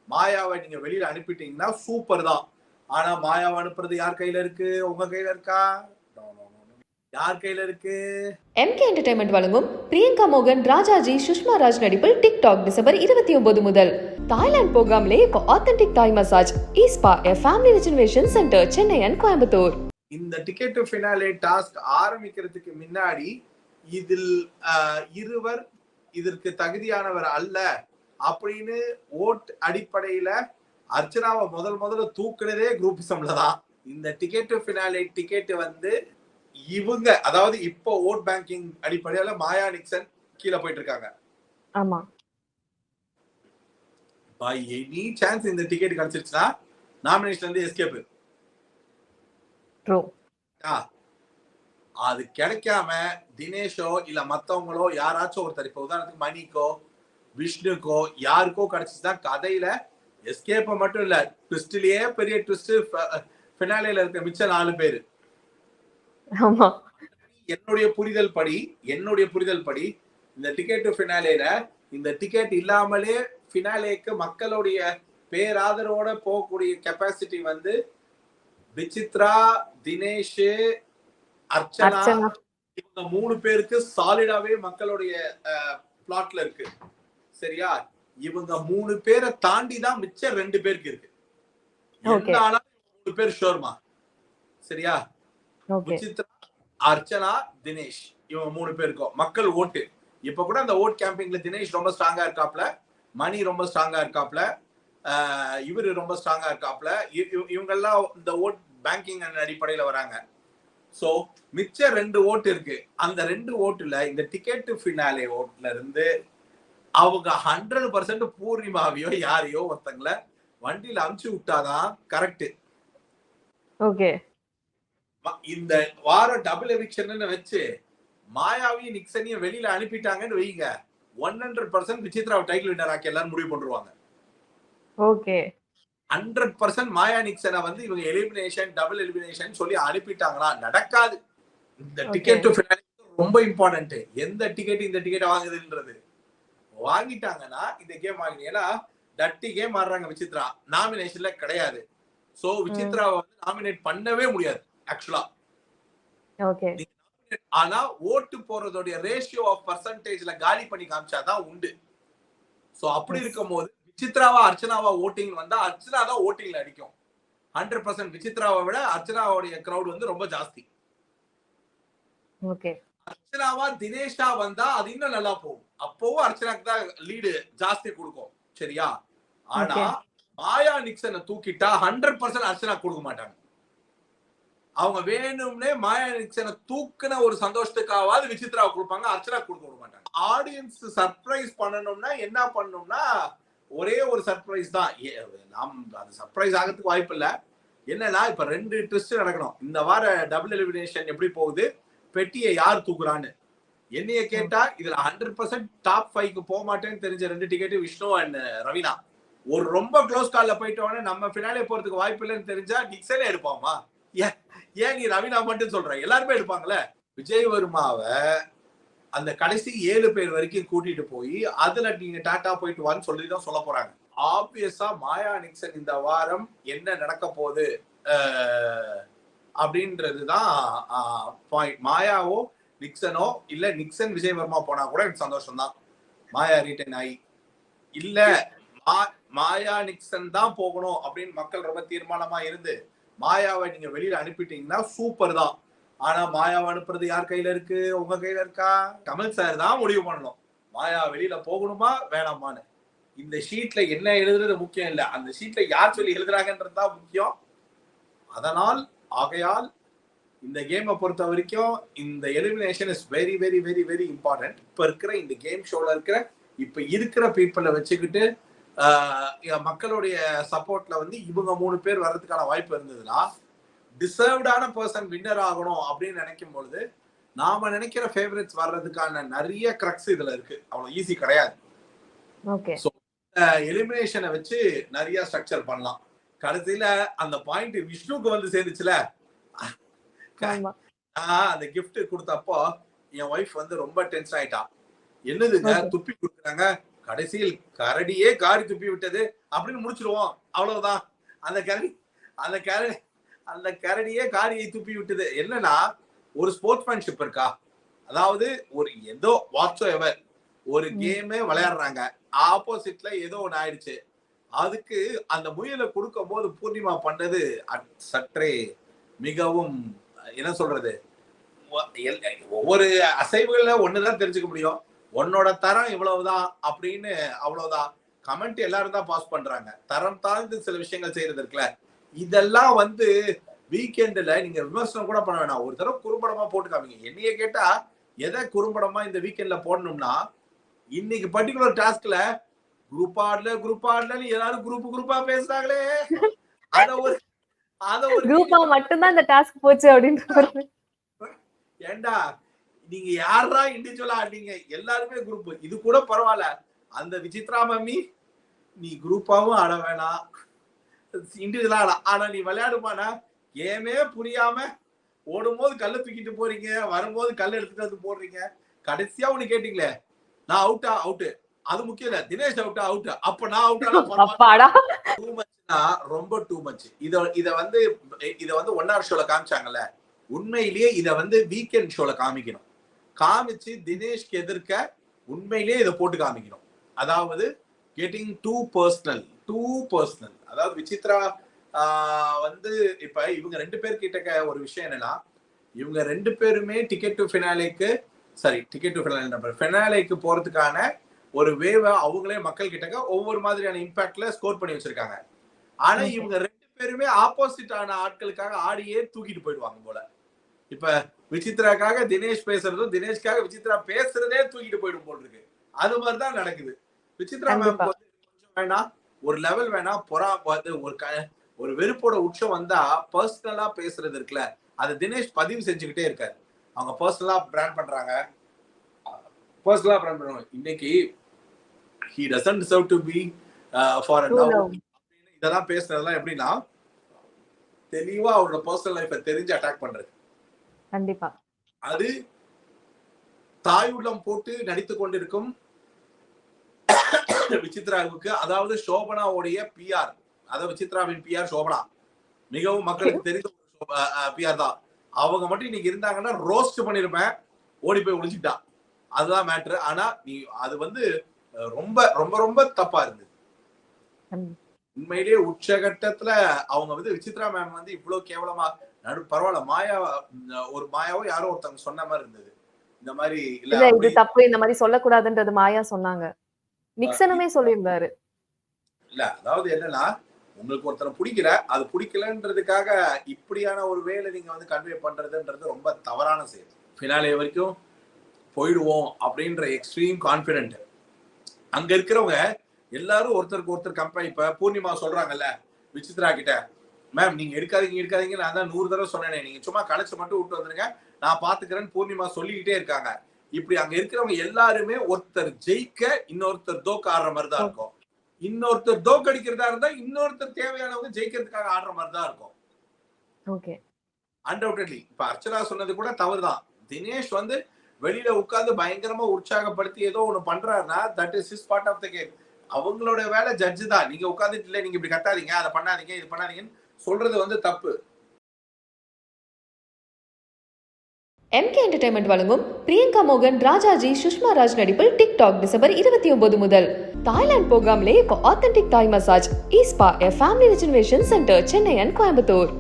மாயாவை நீங்க வெளியில அனுப்பிட்டீங்கன்னா சூப்பர் தான். ஆனா மாயாவை அனுப்புறது யார் கையில இருக்கு? உங்க கையில இருக்கா? யார் கையில இருக்கு? எம்கே என்டர்டைன்மெண்ட் வழங்கும் பிரியங்கா மோகன் ராஜாஜி சுஷ்மா ராஜ் நடிப்பில் டிக்டாக் டிசம்பர் 29 முதல். தாய்லாந்து போகாமலே இப்போ ஆத்தென்டிக் தாய் மசாஜ் ஈஸ்பா a family rejuvenation centre Chennai and Coimbatore. இந்த டிக்கெட் டு ஃபினாலே டாஸ்க் ஆரம்பிக்கிறதுக்கு முன்னாடி இதில் இருவர் இதற்கு தகுதியானவர் அல்ல அப்படின்னு ஓட் அடிப்படையில அர்ச்சனாவை முதல்ல தூக்குனதே குரூப்பிசம்ல தான். இந்த டிக்கெட் டு ஃபினாலே டிக்கெட் வந்து இவங்க, அதாவது இப்போ ஓட் பேங்கிங் அடிப்படையில மாயா நிக்சன் கீழே போயிட்டு இருக்காங்க. ஆமா, பை எனி சான்ஸ் இந்த டிக்கெட் கிடைச்சிருச்சுன்னா நாமினேஷன்ல இருந்து எஸ்கேப். அது கிடைக்காம தினேஷோ இல்ல மத்தவங்களோ யாராச்சும் ஒருத்தர், இப்ப உதாரணத்துக்கு மணிக்கோ விஷ்ணுக்கோ யாருக்கோ கிடைச்சிச்சுதான் கதையில எஸ்கேப். மட்டும் இல்ல, ட்விஸ்ட்லயே பெரிய ட்விஸ்ட் ஃபினாலேல இருக்க மிச்ச 4 பேரு. என்னுடைய புரிதல் படி இந்த டிக்கெட் டு ஃபினாலேல இந்த டிக்கெட் இல்லாமலே ஃபினாலேக்கு மக்களுடைய பேராதரவோட போகக்கூடிய கெப்பாசிட்டி வந்து விசித்ரா, தினேஷ், அர்ச்சனா இவங்க 3 பேருக்கு சாலிடாவே மக்களுடைய பிளாட்ல இருக்கு. சரியா? இவங்க 3 பேரை தாண்டி தான் மிச்சம் 2 பேருக்கு இருக்கு. 3 பேர் ஷோர்மா. சரியா? விசித்ரா, அர்ச்சனா, தினேஷ் இவங்க 3 பேருக்கும் மக்கள் ஓட்டு. இப்ப கூட அந்த ஓட் கேம்பிங்ல தினேஷ் ரொம்ப ஸ்ட்ராங்கா இருக்காப்ல, மணி ரொம்ப ஸ்ட்ராங்கா இருக்காப்ல, இவரு ரொம்ப ஸ்ட்ராங்கா இருக்காப்ல. இவங்க எல்லாம் இந்த ஓட் பேங்கிங் அடிப்படையில வராங்க. சோ மிச்ச 2 ஓட்டு இருக்கு. அந்த 2 ஓட்டுல இந்த டிக்கெட் டு ஃபினாலே ஓட்ல இருந்து அவங்க 100% பூர்ணிமாவையோ யாரையோ ஒருத்தங்களை வண்டியில அமுச்சு விட்டாதான் கரெக்ட். ஓகே, இந்த வாரம் டபுள் எவிக்ஷன் வச்சு மாயாவையும் நிக்சனையும் வெளியில அனுப்பிட்டாங்கன்னு வைங்க, 100% விசித்ராவை டைட்டில் வின்னர் ஆக்கி எல்லாரும் முடிவு பண்ணுவாங்க. ஓகே, 100% மாயா நிக்சனை வந்து இவங்க எலிமினேஷன் டபுள் எலிமினேஷன் சொல்லி அனுப்பிட்டாங்களா நடக்காது. இந்த டிக்கெட் டு ஃபினாலே ரொம்ப இம்பார்ட்டன்ட். எந்த டிக்கெட் இந்த டிக்கெட் வாங்குதுன்றது வாங்கிட்டாங்கன்னா இந்த கேம் வாங்கினீங்கன்னா டட்டி கேம் ஆடுறாங்க. விசித்ரா நாமினேஷன்ல கிடையாது. சோ விசித்ராவை வந்து நாமினேட் பண்ணவே முடியாது ஆக்சுவலா. ஓகே, ஆனா ஓட்டு போறதோட ரேஷியோ ஆஃப் பர்சன்டேஜ்ல காலி பண்ணி காமிச்சாதான் உண்டு. சோ அப்படி இருக்கும் போது விசித்ராவா அர்ச்சனாவா ஓட்டிங் வந்தா அர்ச்சனா தான் ஓட்டிங்ல அடிக்கும். 100% விசித்ராவை விட அர்ச்சனாவோட கிரௌட் வந்து ரொம்ப ஜாஸ்தி. ஓகே, அர்ச்சனாவா தினேஷா வந்தா அது இன்னும் நல்லா போகும். அப்பவும் அர்ச்சனாக்கு தான் லீடு ஜாஸ்தி கொடுக்கும். சரியா? ஆனா மாயா நிக்சனை தூக்கிட்டா 100% அர்ச்சனா கொடுக்க மாட்டாங்க. அவங்க வேணும்னே மாயா நிக்சனை தூக்குன ஒரு சந்தோஷத்துக்காவது விசித்ராவை கொடுப்பாங்க, அர்ச்சனா கொடுக்க விட மாட்டாங்க. ஆடியன்ஸ் சர்ப்ரைஸ் பண்ணணும்னா என்ன பண்ணணும்னா ஒரே ஒரு சர்ப்ரைஸ் தான். அது சர்ப்ரைஸ் ஆகிறதுக்கு வாய்ப்பு இல்ல. என்னன்னா இப்ப 2 ட்விஸ்ட் நடக்கணும். இந்த வார டபுள் எலிமினேஷன் எப்படி போகுது, பெட்டியை யார் தூக்குறான்னு. என்னைய கேட்டா இதுல 100% டாப் 5க்கு போக மாட்டேன்னு தெரிஞ்ச 2 டிக்கெட் விஷ்ணு அண்ட் ரவீனா. ஒரு ரொம்ப க்ளோஸ் கால்ல போயிட்டோன்னே நம்ம ஃபினாலே போறதுக்கு வாய்ப்பு இல்லைன்னு தெரிஞ்சா நிக்சனே எடுப்பாமா? ஏன் நீ ரவீனா மட்டும் சொல்ற? எல்லாருமே எடுப்பாங்கல்ல. விஜய் வர்மாவை அந்த கடைசி 7 பேர் வரைக்கும் கூட்டிட்டு போய் அதுல நீங்க டாட்டா போயிட்டு வான்னு சொல்லிதான் சொல்ல போறாங்க. ஆப்வியஸா மாயா நிக்சன் இந்த வாரம் என்ன நடக்க போகுது அப்படின்றதுதான் பாயிண்ட். மாயாவோ நிக்சனோ இல்ல நிக்சன் விஜய் வர்மா போனா கூட எனக்கு சந்தோஷம் தான். மாயா ரிட்டன் ஆகி இல்ல மாயா நிக்சன் தான் போகணும் அப்படின்னு மக்கள் ரொம்ப தீர்மானமா இருந்து மாயாவை நீங்க வெளியில அனுப்பிட்டீங்கன்னா சூப்பர் தான். ஆனா மாயாவை அனுப்புறது யார் கையில இருக்கு? உங்க கையில இருக்கா? கமல் சார் தான் முடிவு பண்ணணும் மாயா வெளியில போகணுமா வேணாமான்னு. இந்த ஷீட்ல என்ன எழுதுறது முக்கியம் இல்ல, அந்த ஷீட்ல யார் சொல்லி எழுதுறாங்கன்றது தான் முக்கியம். அதனால் ஆகையால் இந்த கேமை பொறுத்த வரைக்கும் இந்த elimination is very very very very important. இப்ப இருக்கிற இந்த கேம் ஷோல இருக்கிற பீப்புளை வச்சுக்கிட்டு மக்களுடைய சப்போர்ட்ல வந்து இவங்க 3 பேர் வர்றதுக்கான வாய்ப்பு இருந்ததுன்னா டிசர்வ்டான பர்சன் வின்னர் ஆகணும் அப்படின்னு நினைக்கும் பொழுது நாம நினைக்கிற ஃபேவரட்ஸ் வர்றதுக்கான நிறைய கிரக்ஸ் இதுல இருக்கு. அவ்வளவு ஈஸி கிடையாது. எலிமினேஷனை வச்சு நிறைய ஸ்ட்ரக்சர் பண்ணலாம். கடைசியில அந்த பாயிண்ட் விஷ்ணுக்கு வந்து சேர்ந்துச்சுல, அந்த கிஃப்ட் கொடுத்தப்போ என் ஒய்ஃப் வந்து ரொம்ப டென்ஷன் ஆயிட்டா. என்னதுங்க துப்பி கொடுக்குறாங்க, கடைசியில் கரடியே காரி துப்பி விட்டது அப்படின்னு முடிச்சிருவோம், அவ்வளவுதான். அந்த கரடி அந்த கரடி அந்த கரடியே காரியை துப்பி விட்டது. என்னன்னா ஒரு ஸ்போர்ட்ஸ்மேன்ஷிப் இருக்கா? அதாவது ஒரு ஏதோ வாட்ஸ் எவர் ஒரு கேமே விளையாடுறாங்க, ஆப்போசிட்ல ஏதோ ஒண்ணு ஆயிடுச்சு, அதுக்கு அந்த முயலை கொடுக்கும் போது பூர்ணிமா பண்ணது சற்றே மிகவும் என்ன சொல்றது, ஒவ்வொரு அசைவுகள்ல ஒண்ணுதான் தெரிஞ்சுக்க முடியும், உன்னோட தரம் இவ்வளவுதான் அப்படின்னு. அவ்வளவுதான். கமெண்ட் எல்லாரும் தான் பாஸ் பண்றாங்க. தரம் தாழ்ந்து சில விஷயங்கள் செய்யறது இருக்குல்ல, இதெல்லாம் வந்து வீக்கெண்ட்ல நீங்க விமர்சனம் கூட பண்ண வேணாம், ஒரு தடவை குறும்படமா போட்டு காமிங்க. என்னைய கேட்டா எதை குறும்படமா இந்த வீக்கெண்ட்ல போடணும்னா, இன்னைக்கு பர்டிகுலர் டாஸ்க்ல குரூப் ஆடலன்னு எல்லாரும் குரூப்பா பேசுறாங்களே, அத ஒரு குரூப்பா மட்டும்தான் இந்த டாஸ்க் போச்சு அப்படின்னு. ஏண்டா நீங்க யாரா இண்டிவிஜுவலா ஆடுறீங்க? எல்லாருமே குரூப். இது கூட பரவாயில்ல, அந்த விசித்ரா மம்மி நீ குரூப்பாவும் ஆட வேணாம், இண்டிவிஜுவலா ஆட. ஆனா நீ விளையாடுமானா கேமே புரியாம ஓடும்போது கல்ல தூக்கிட்டு போறீங்க, வரும்போது கல் எடுத்துட்டு வந்து போடுறீங்க. கடைசியா ஒண்ணு கேட்டீங்களே, நான் அவுட், அது முக்கியம் இல்ல, தினேஷ் அவுட், அப்ப நான் அவுட். ரொம்ப டூ மச். இத வந்து ஒன் ஹவர் ஷோல காமிச்சாங்கல்ல, உண்மையிலேயே இத வந்து வீக்கெண்ட் ஷோல காமிக்கணும். காமிச்சு தினேஷ்க்கு எதிர்க்க உண்மையிலேயே இதை போட்டு காமிக்கணும். அதாவது கெட்டிங் டூ பர்சனல். அதாவது விசித்ரா வந்து இப்ப இவங்க 2 பேர் கிட்ட ஒரு விஷயம் என்னன்னா, இவங்க 2 பேருமே டிக்கெட் டு ஃபினாலேக்கு போறதுக்கான ஒரு வேவ அவங்களே மக்கள் கிட்ட ஒவ்வொரு மாதிரியான இம்பாக்ட்ல ஸ்கோர் பண்ணி வச்சிருக்காங்க. ஆனா இவங்க 2 பேருமே ஆப்போசிட் ஆன ஆட்களுக்காக ஆடியே தூக்கிட்டு போயிடுவாங்க போல. இப்ப விசித்ராக்காக தினேஷ் பேசுறதும், தினேஷ்காக விசித்ரா பேசுறதே தூக்கிட்டு போயிடும் போல் இருக்கு. அது மாதிரிதான் நடக்குது. விசித்ரா மேம் கொஞ்சம் வேணா, ஒரு லெவல் வேணா, ஒரு வெறுப்போட உச்சம் வந்தா பர்சனலா பேசுறது இருக்குல்ல, அது தினேஷ் பதிவு செஞ்சுக்கிட்டே இருக்காரு. அவங்க பர்சனலா பிராண்ட் பண்றாங்க. இன்னைக்கு he doesn't deserve to be for a now. இதெல்லாம் பேசுறதெல்லாம் எப்படின்னா, தெளிவா அவரோட பர்சனல் லைஃபை தெரிஞ்சு அட்டாக் பண்றது. கண்டிப்பா அது தாய் உள்ளம் போட்டு நடித்துக் கொண்டிருக்கும் விசித்ராவுக்கு, அதாவது சோபனாவுடைய பிஆர், அதாவது விசித்ராவின் பிஆர் சோபனா, மிகவும் மக்களுக்கு தெரிந்த பிஆர் தான். அவங்க மட்டும் இன்னைக்கு இருந்தாங்கன்னா ரோஸ்ட் பண்ணிருப்பேன், ஓடி போய் ஒளிஞ்சுட்டா, அதுதான் மேட்ரு. ஆனா நீ அது வந்து ரொம்ப ரொம்ப ரொம்ப தப்பா இருந்தது. உண்மையிலேயே உச்சகட்டத்துல அவங்க வந்து விசித்ரா மேம் வந்து இவ்வளவு கேவலமா பரவாயில்ல, மாயாவோ யாரோ ஒருத்தவங்க சொன்ன மாதிரி இருந்தது. இந்த மாதிரி இல்ல இது தப்பு, இந்த மாதிரி சொல்லக்கூடாதுன்றது மாயா சொன்னாங்க. நிக்சனுமே சொல்லியிருந்தாரு. இல்ல அதாவது என்னன்னா, உங்களுக்கு ஒருத்தரை பிடிக்கல, அது பிடிக்கலன்றதுக்காக இப்படியான ஒரு வேலை நீங்க வந்து கன்வே பண்றதுன்றது ரொம்ப தவறான செயல். ஃபினாலே வரைக்கும் போயிடுவோம் அப்படின்ற எக்ஸ்ட்ரீம் கான்பிடென்ட் அங்க இருக்கிறவங்க எல்லாரும் ஒருத்தருக்கு ஒருத்தர் கம்பேர். இப்ப பூர்ணிமா சொல்றாங்கல்ல விசித்ரா கிட்ட, மேம் நீங்க எடுக்காதீங்க, நான் தான் 100 தடவை சொன்னேனே, நீங்க சும்மா கலைச்சு மட்டும் விட்டு வந்துருங்க, நான் பாத்துக்கிறேன்னு பூர்ணிமா சொல்லிக்கிட்டே இருக்காங்க. இப்படி அங்க இருக்கிறவங்க எல்லாருமே ஒருத்தர் ஜெயிக்க இன்னொருத்தர் தோக்க ஆடுற மாதிரி தான் இருக்கும். இன்னொருத்தர் தோக்கடிக்கிறதா இருந்தா இன்னொருத்தர் தேவையானவங்க ஜெயிக்கிறதுக்காக ஆடுற மாதிரி தான் இருக்கும். Okay, undoubtedly. இப்ப அர்ச்சனா சொன்னது கூட தவறுதான். தினேஷ் வந்து வெளியில உட்கார்ந்து பயங்கரமா உற்சாகப்படுத்தி ஏதோ ஒண்ணு பண்றாருன்னா that is his part of the game. அவங்களோட வேலை ஜட்ஜு தான். நீங்க உட்கார்ந்துட்டு இல்ல, நீங்க இப்படி கட்டாதீங்க, அதை பண்ணாதீங்க, இது பண்ணாதீங்கன்னு சொல்றது வந்து தப்பு. MK என்டர்டைன்மெண்ட் வழங்கும் பிரியங்கா மோகன் ராஜாஜி சுஷ்மா ராஜ் நடிப்பில் டிக்டாக் டிசம்பர் 29 முதல். தாய்லாந்து போகாமலே இப்போ ஆத்தென்டிக் தாய் மசாஜ் ஈஸ்பா, a family rejuvenation center, Chennai and Coimbatore.